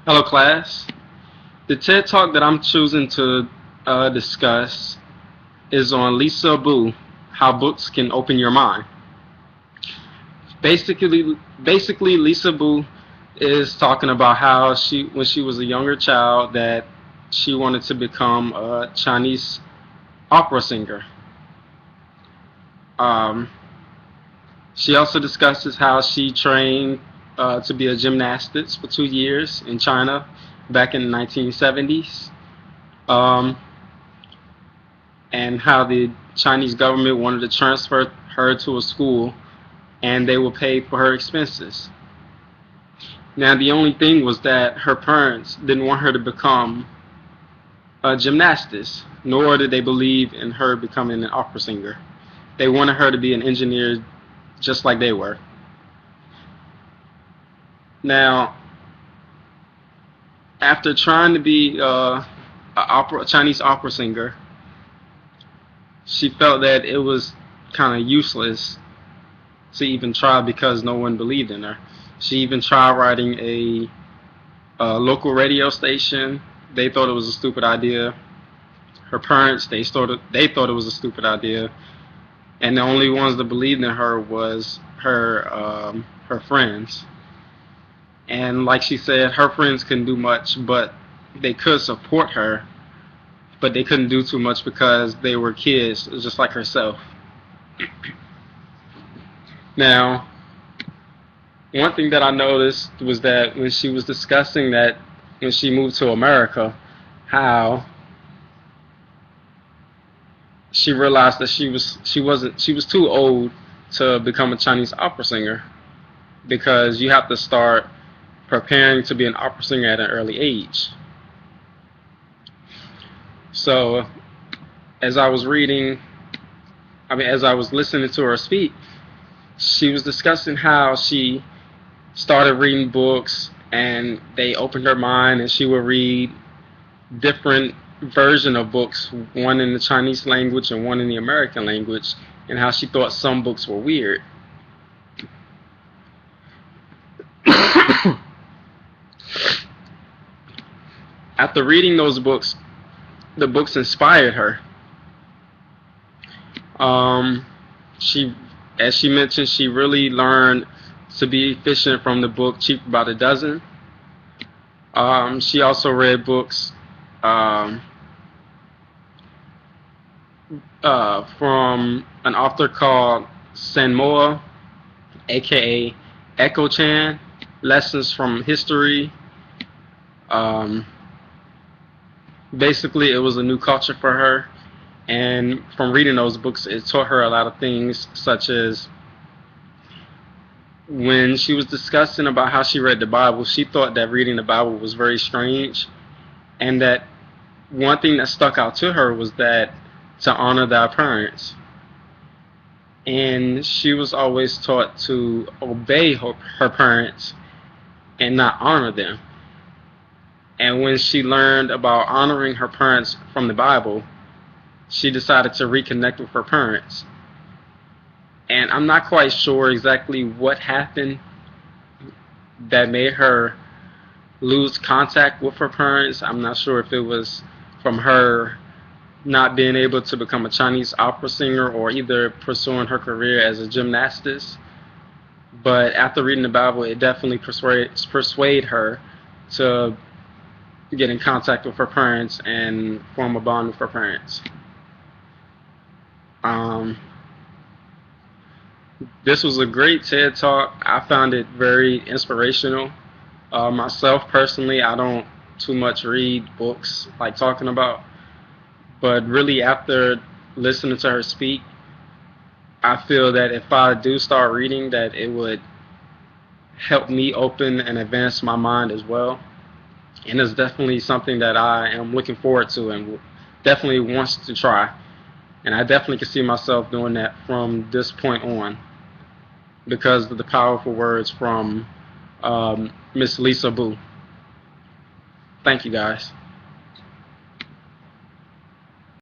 Hello, class. The TED Talk that I'm choosing to discuss is on Lisa Boo, How Books Can Open Your Mind. Basically, Lisa Boo is talking about how when she was a younger child, that she wanted to become a Chinese opera singer. Um, she also discusses how she trained to be a gymnastist for 2 years in China back in the 1970s. Um, and how the Chinese government wanted to transfer her to a school and they would pay for her expenses. Now, the only thing was that her parents didn't want her to become a gymnastist, nor did they believe in her becoming an opera singer. They wanted her to be an engineer just like they were. Now, after trying to be a Chinese opera singer, she felt that it was kind of useless to even try because no one believed in her. She even tried writing a local radio station. They thought it was a stupid idea. Her parents, they thought it was a stupid idea, and the only ones that believed in her was her friends. And like she said, her friends couldn't do much, but they could support her, but they couldn't do too much because they were kids, just like herself. Now, one thing that I noticed was that when she was discussing that when she moved to America, how she realized that she was too old to become a Chinese opera singer, because you have to start preparing to be an opera singer at an early age. So as I was as I was listening to her speak, she was discussing how she started reading books and they opened her mind, and she would read different version of books, one in the Chinese language and one in the American language, and how she thought some books were weird. After reading those books, the books inspired her. Um, she, as she mentioned, she really learned to be efficient from the book Cheap by the Dozen. She also read books um, from an author called Sanmoa, aka Echo Chan, Lessons from History. Um, Basically, it was a new culture for her, and from reading those books, it taught her a lot of things, such as when she was discussing about how she read the Bible, she thought that reading the Bible was very strange, and that one thing that stuck out to her was that to honor thy parents. And she was always taught to obey her parents and not honor them. And when she learned about honoring her parents from the Bible, she decided to reconnect with her parents. And I'm not quite sure exactly what happened that made her lose contact with her parents. I'm not sure if it was from her not being able to become a Chinese opera singer or either pursuing her career as a gymnastist. But after reading the Bible, it definitely persuade her to get in contact with her parents and form a bond with her parents. This was a great TED Talk. I found it very inspirational. Myself, personally, I don't too much read books like talking about, but really after listening to her speak, I feel that if I do start reading, that it would help me open and advance my mind as well. And it's definitely something that I am looking forward to and definitely wants to try. And I definitely can see myself doing that from this point on because of the powerful words from Miss Lisa Boo. Thank you, guys.